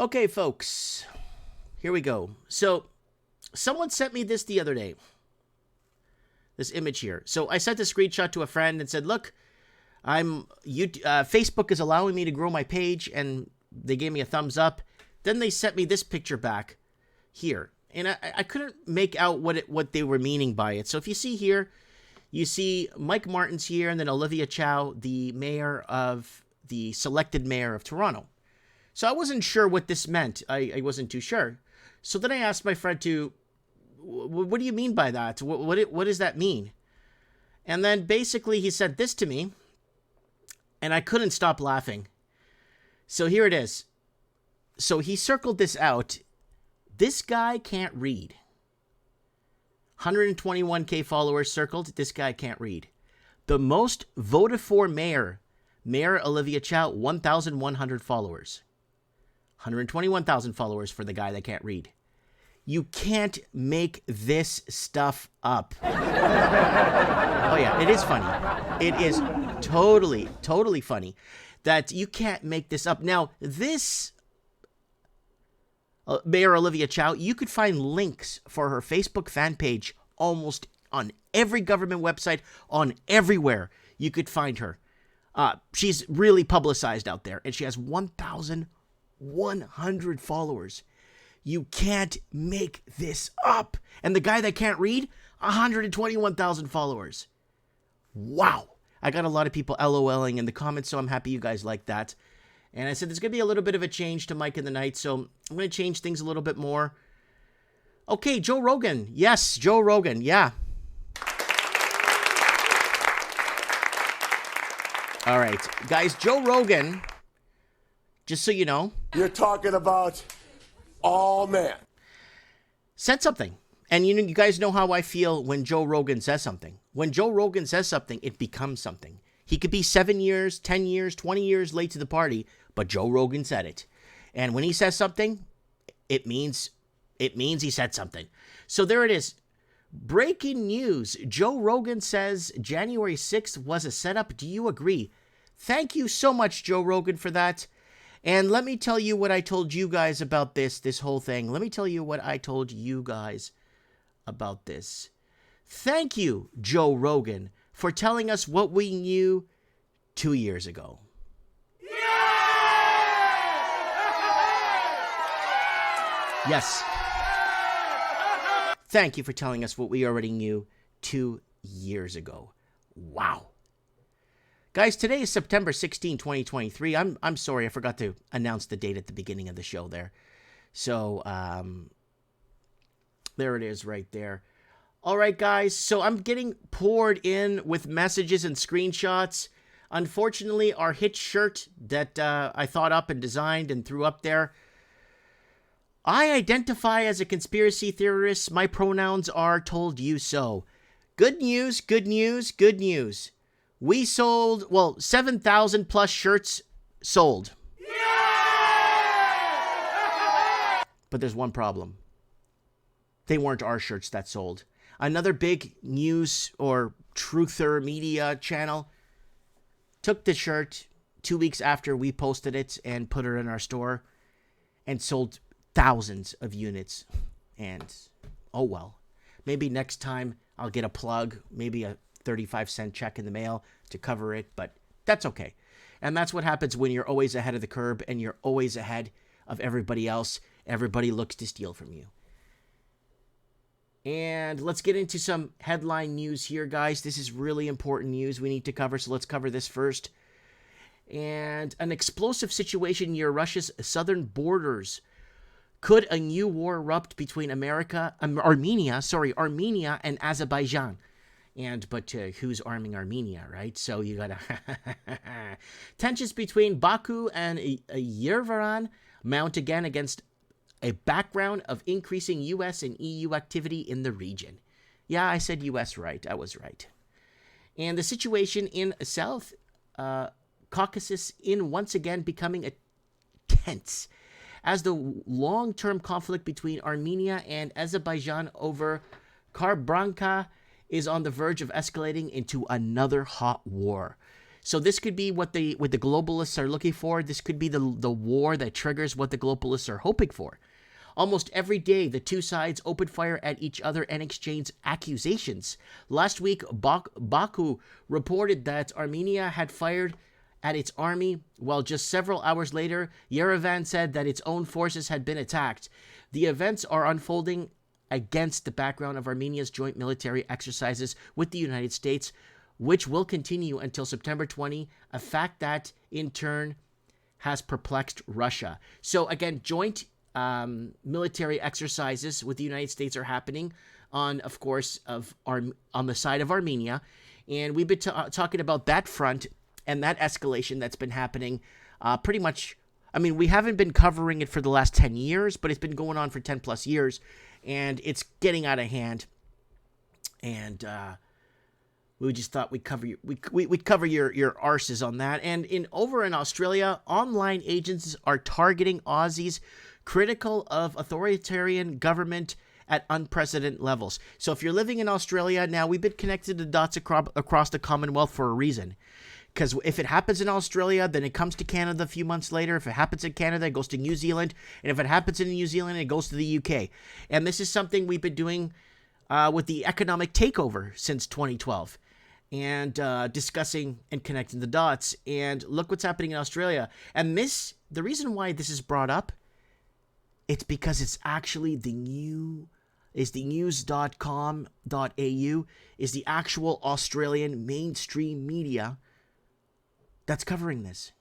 Okay, folks, here we go. So, someone sent me this the other day. This image here. So, I sent a screenshot to a friend and said, look, Facebook is allowing me to grow my page, and they gave me a thumbs up. Then they sent me this picture back here. And I couldn't make out what they were meaning by it. So, if you see here, you see Mike Martin's here, and then Olivia Chow, the selected mayor of Toronto. So I wasn't sure what this meant. I wasn't too sure. So then I asked my friend what do you mean by that? What does that mean? And then basically he said this to me, and I couldn't stop laughing. So here it is. So he circled this out. This guy can't read. 121K followers circled. This guy can't read. The most voted for Mayor Olivia Chow, 1,100 followers. 121,000 followers for the guy that can't read. You can't make this stuff up. Oh yeah, it is funny. It is totally funny that you can't make this up. Now, this Mayor Olivia Chow, you could find links for her Facebook fan page almost on every government website, on everywhere you could find her. She's really publicized out there, and she has 1,100 followers. You can't make this up. And the guy that can't read, 121,000 followers. Wow. I got a lot of people LOLing in the comments, so I'm happy you guys like that. And I said there's going to be a little bit of a change to Mike in the Night, so I'm going to change things a little bit more. Okay, Joe Rogan. Yes, Joe Rogan. Yeah. All right, guys, Joe Rogan, just so you know. You're talking about all man. Said something. And you guys know how I feel when Joe Rogan says something. When Joe Rogan says something, it becomes something. He could be 7 years, 10 years, 20 years late to the party, but Joe Rogan said it. And when he says something, it means he said something. So there it is. Breaking news. Joe Rogan says January 6th was a setup. Do you agree? Thank you so much, Joe Rogan, for that. And let me tell you what I told you guys about this whole thing. Let me tell you what I told you guys about this. Thank you, Joe Rogan, for telling us what we knew 2 years ago. Yes. Thank you for telling us what we already knew 2 years ago. Wow. Guys, today is September 16, 2023. I'm sorry, I forgot to announce the date at the beginning of the show there. So, there it is right there. All right, guys, so I'm getting poured in with messages and screenshots. Unfortunately, our hit shirt that I thought up and designed and threw up there, I identify as a conspiracy theorist. My pronouns are told you so. Good news, good news, good news. We sold, 7,000 plus shirts sold. But there's one problem. They weren't our shirts that sold. Another big news or truther media channel took the shirt 2 weeks after we posted it and put it in our store and sold thousands of units. And, oh well. Maybe next time I'll get a plug, maybe a 35-cent check in the mail to cover it, but that's okay. And that's what happens when you're always ahead of the curve and you're always ahead of everybody else. Everybody looks to steal from you. And let's get into some headline news here, guys. This is really important news we need to cover, so let's cover this first. And an explosive situation near Russia's southern borders. Could a new war erupt between Armenia and Azerbaijan? But who's arming Armenia, right? So you gotta... Tensions between Baku and Yerevan mount again against a background of increasing U.S. and EU activity in the region. Yeah, I said U.S. right. I was right. And the situation in South Caucasus once again becoming tense as the long-term conflict between Armenia and Azerbaijan over Karabakh is on the verge of escalating into another hot war. So this could be what the globalists are looking for. This could be the war that triggers what the globalists are hoping for. Almost every day, the two sides opened fire at each other and exchanged accusations. Last week, Baku reported that Armenia had fired at its army, while just several hours later, Yerevan said that its own forces had been attacked. The events are unfolding against the background of Armenia's joint military exercises with the United States, which will continue until September 20, a fact that, in turn, has perplexed Russia. So, again, joint military exercises with the United States are happening on, of course, on the side of Armenia. And we've been talking about that front and that escalation that's been happening pretty much. I mean, we haven't been covering it for the last 10 years, but it's been going on for 10 plus years, and it's getting out of hand. And we just thought we'd cover we'd cover your arses on that. And over in Australia, online agents are targeting Aussies critical of authoritarian government at unprecedented levels. So if you're living in Australia now, we've been connected the dots across the Commonwealth for a reason. Because if it happens in Australia, then it comes to Canada a few months later. If it happens in Canada, it goes to New Zealand. And if it happens in New Zealand, it goes to the UK. And this is something we've been doing with the economic takeover since 2012. And discussing and connecting the dots. And look what's happening in Australia. And the reason why this is brought up, it's because it's actually the news.com.au is the actual Australian mainstream media that's covering this.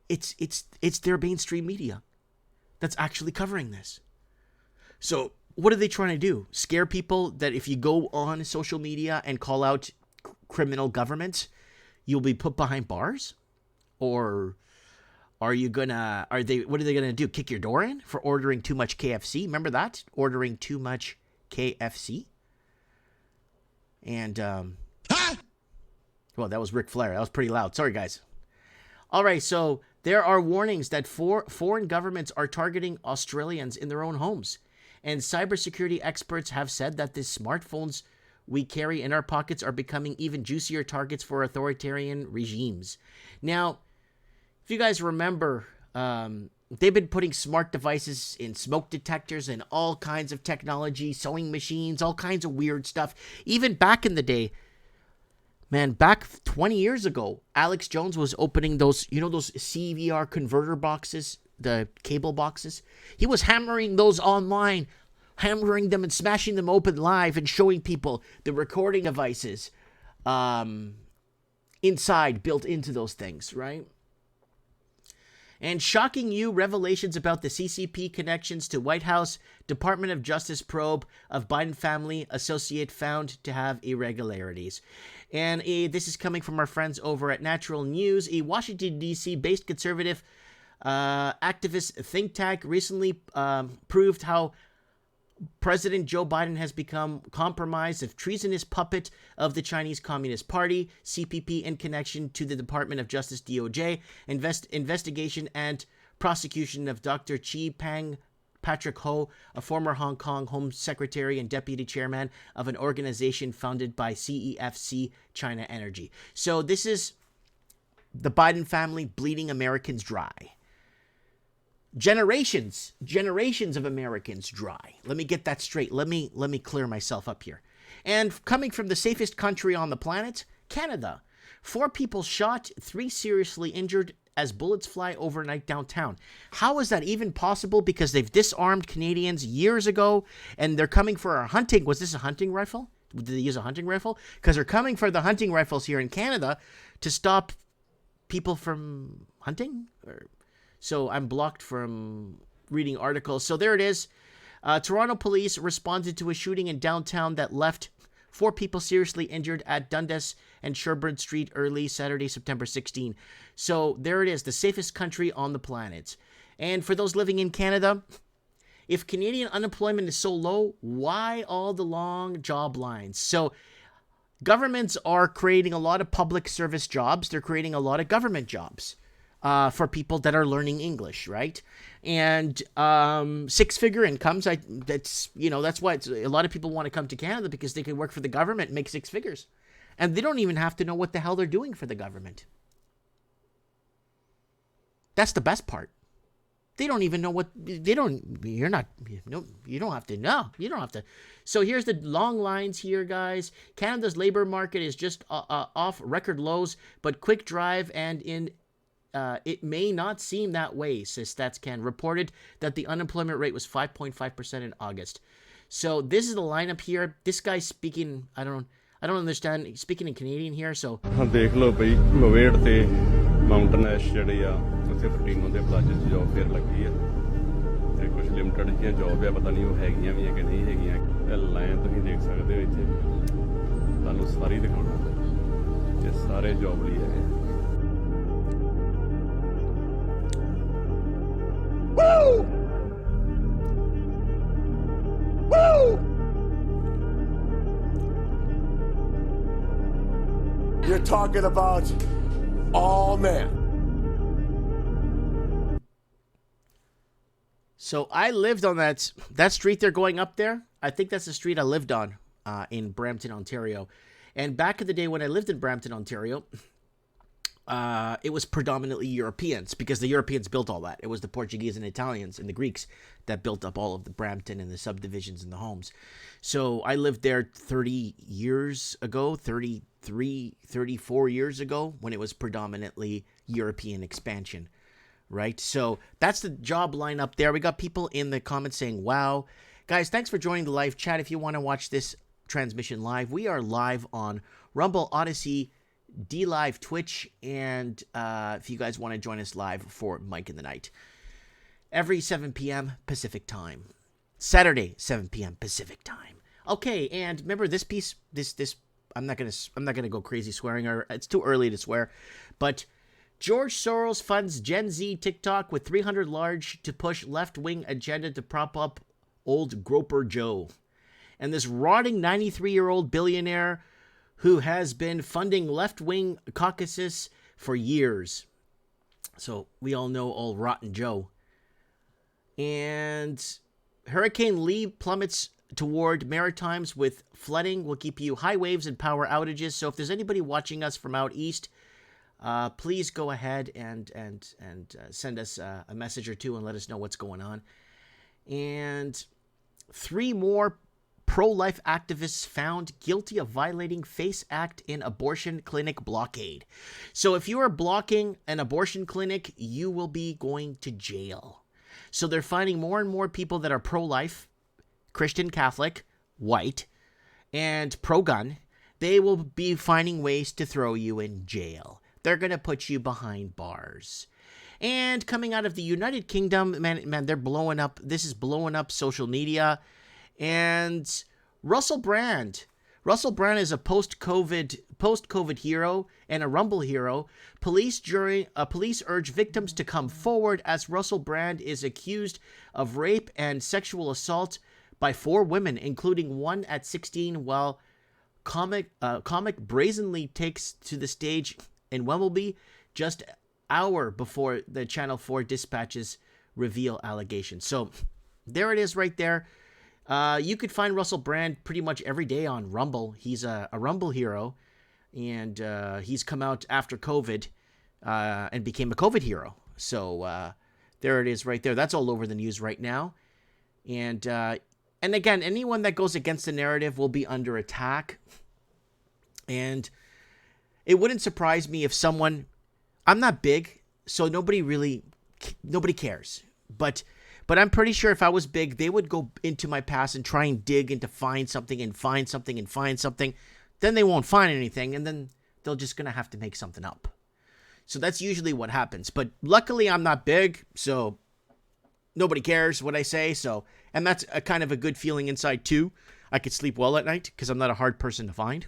It's their mainstream media that's actually covering this. So what are they trying to do? Scare people that if you go on social media and call out criminal governments, you'll be put behind bars? Or what are they gonna do? Kick your door in for ordering too much KFC? Remember that? Ordering too much KFC? And well, that was Ric Flair. That was pretty loud. Sorry, guys. All right, so there are warnings that foreign governments are targeting Australians in their own homes. And cybersecurity experts have said that the smartphones we carry in our pockets are becoming even juicier targets for authoritarian regimes. Now, if you guys remember, they've been putting smart devices in smoke detectors and all kinds of technology, sewing machines, all kinds of weird stuff. Even back in the day, man, back 20 years ago, Alex Jones was opening those CVR converter boxes, the cable boxes. He was hammering those online, hammering them and smashing them open live and showing people the recording devices inside, built into those things, right? And shocking new revelations about the CCP connections to White House Department of Justice probe of Biden family associate found to have irregularities. And this is coming from our friends over at Natural News. A Washington, D.C. based conservative activist think tank recently proved how President Joe Biden has become compromised of treasonous puppet of the Chinese Communist Party, CPP, in connection to the Department of Justice DOJ investigation and prosecution of Dr. Chi Pang Patrick Ho, a former Hong Kong Home Secretary and Deputy Chairman of an organization founded by CEFC China Energy. So this is the Biden family bleeding Americans dry. Generations of Americans dry. Let me get that straight. Let me clear myself up here. And coming from the safest country on the planet, Canada. 4 people shot, 3 seriously injured as bullets fly overnight downtown. How is that even possible? Because they've disarmed Canadians years ago, and they're coming for our hunting. Was this a hunting rifle? Did they use a hunting rifle? Because they're coming for the hunting rifles here in Canada to stop people from hunting? So I'm blocked from reading articles. So there it is. Toronto police responded to a shooting in downtown that left 4 people seriously injured at Dundas and Sherbourne Street early Saturday, September 16. So there it is, the safest country on the planet. And for those living in Canada, if Canadian unemployment is so low, why all the long job lines? So governments are creating a lot of public service jobs. They're creating a lot of government jobs. For people that are learning English, right? And 6-figure incomes, that's why a lot of people want to come to Canada, because they can work for the government and make 6 figures. And they don't even have to know what the hell they're doing for the government. That's the best part. They don't even know what, you don't have to know. You don't have to. So here's the long lines here, guys. Canada's labor market is just off record lows, but quick drive and it may not seem that way, says StatsCan. Reported that the unemployment rate was 5.5% in August. So this is the lineup here. This guy's speaking, I don't understand, he's speaking in Canadian here, so. ਦੇਖ ਲਓ ਬਈ ਮਵੇੜ ਤੇ ਮਾਊਂਟਨੈਸ ਜਿਹੜੇ ਆ ਉੱਥੇ ਫਟੀਨੋ ਦੇ ਪਲਾਜ਼ੇ 'ਚ job ਫੇਰ ਲੱਗੀ ਆ ਤੇ ਕੁਝ ਲਿਮਟਡ ਜਿਹੀਆਂ ਜੌਬ ਆ ਪਤਾ ਨਹੀਂ ਉਹ ਹੈਗੀਆਂ ਵੀ ਆ ਕਿ ਨਹੀਂ ਹੈਗੀਆਂ ਇਹ ਲਾਈਨ ਤੁਸੀਂ ਦੇਖ ਸਕਦੇ ਹੋ ਇੱਥੇ ਤੁਹਾਨੂੰ ਸਾਰੀ ਦਿਖਾਉਣਾ ਇਹ ਸਾਰੇ ਜੌਬ ਲਈ ਹੈਗੇ Woo! Woo! You're talking about all men. So I lived on that street they're going up there. I think that's the street I lived on in Brampton, Ontario. And back in the day when I lived in Brampton, Ontario, it was predominantly Europeans because the Europeans built all that. It was the Portuguese and Italians and the Greeks that built up all of the Brampton and the subdivisions and the homes. So I lived there 30 years ago, 33, 34 years ago when it was predominantly European expansion, right? So that's the job line up there. We got people in the comments saying, wow. Guys, thanks for joining the live chat. If you want to watch this transmission live, we are live on Rumble, Odyssey, D-Live, Twitch, and if you guys want to join us live for Mike in the Night. Every 7 p.m. Pacific time. Saturday, 7 p.m. Pacific time. Okay, and remember this piece, this I'm not gonna go crazy swearing, or it's too early to swear, but George Soros funds Gen Z TikTok with 300 large to push left-wing agenda to prop up old Groper Joe. And this rotting 93-year-old billionaire who has been funding left-wing caucuses for years. So we all know old Rotten Joe. And Hurricane Lee plummets toward Maritimes with flooding. Will keep you high waves and power outages. So if there's anybody watching us from out east, please go ahead and send us a message or two and let us know what's going on. And 3 more pro-life activists found guilty of violating FACE Act in abortion clinic blockade. So if you are blocking an abortion clinic, you will be going to jail. So they're finding more and more people that are pro-life, Christian, Catholic, white, and pro-gun. They will be finding ways to throw you in jail. They're going to put you behind bars. And coming out of the United Kingdom, man, they're blowing up. This is blowing up social media. And Russell Brand is a post-COVID hero and a Rumble hero. Police urge victims to come forward as Russell Brand is accused of rape and sexual assault by 4 women, including one at 16, while comic brazenly takes to the stage in Wembley just an hour before the Channel 4 dispatches reveal allegations. So there it is right there. You could find Russell Brand pretty much every day on Rumble. He's a Rumble hero, and he's come out after COVID and became a COVID hero. So there it is right there. That's all over the news right now. And again, anyone that goes against the narrative will be under attack. And it wouldn't surprise me if someone... I'm not big, so nobody cares. But I'm pretty sure if I was big, they would go into my past and try and dig and to find something and find something and find something. Then they won't find anything, and then they're just going to have to make something up. So that's usually what happens. But luckily, I'm not big, so nobody cares what I say. So, and that's a kind of a good feeling inside, too. I could sleep well at night because I'm not a hard person to find.